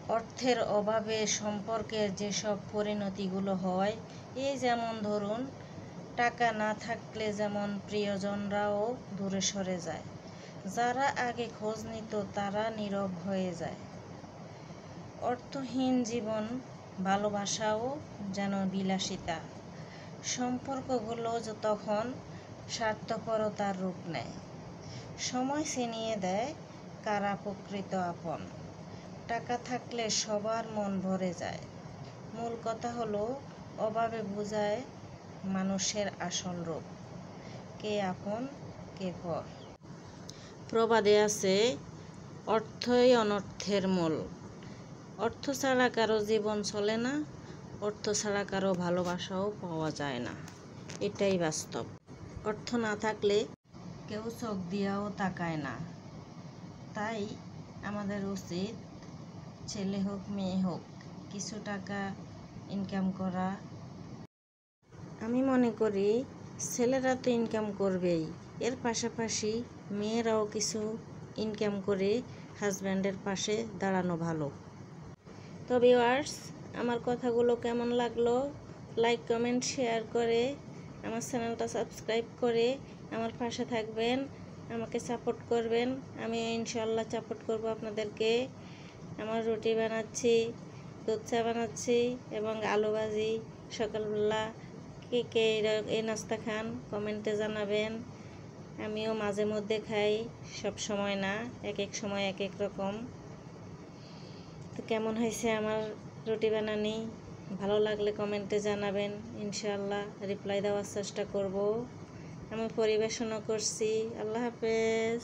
অর্থের অভাবে সম্পর্কের যেসব পরিণতিগুলো হয়, এই যেমন ধরুন, টাকা না থাকলে যেমন প্রিয়জনরাও দূরে সরে যায়, যারা আগে খোঁজ নিত তারা নীরব হয়ে যায়। অর্থহীন জীবন, ভালোবাসাও যেন বিলাসিতা। সম্পর্কগুলো তখন স্বার্থপরতার রূপ নেয়। সময় ছিনিয়ে দেয় কারা প্রকৃত আপন। টাকা থাকলে সবার মন ভরে যায়। মূল কথা হলো, অভাবে বোঝায় মানুষের আসল রূপ, কে আপন কে পর। প্রবাদে আছে, অর্থই অনর্থের মূল। অর্থ ছাড়া কারো জীবন চলে না, অর্থ ছাড়া কারো ভালোবাসাও পাওয়া যায় না। এটাই বাস্তব। অর্থ না থাকলে কেউ চোখ দিয়েও তাকায় না। তাই আমাদের উচিত, ছেলে হোক মেয়ে হোক, কিছু টাকা ইনকাম করা। আমি মনে করি ছেলেরা তো ইনকাম করবেই, এর পাশাপাশি মেয়েরাও কিছু ইনকাম করে হাজব্যান্ডের পাশে দাঁড়ানো ভালো। তো ভিউয়ার্স, আমার কথাগুলো কেমন লাগলো? লাইক, কমেন্ট, শেয়ার করে আমার চ্যানেলটা সাবস্ক্রাইব করে আমার পাশে থাকবেন, আমাকে সাপোর্ট করবেন। আমি ইনশাল্লাহ সাপোর্ট করব আপনাদেরকে। আমার রুটি বানাচ্ছি, দুধ চা বানাচ্ছি এবং আলু ভাজি। সকালবেলা কে কে এই নাস্তা খান কমেন্টে জানাবেন। আমিও মাঝে মধ্যে খাই, সব সময় না, এক এক সময় এক এক রকম। তো কেমন হয়েছে আমার রুটি বানানি? ভালো লাগলে কমেন্টে জানাবেন, ইনশাআল্লাহ রিপ্লাই দেওয়ার চেষ্টা করব। আমি পরিবেশনও করছি। আল্লাহ হাফেজ।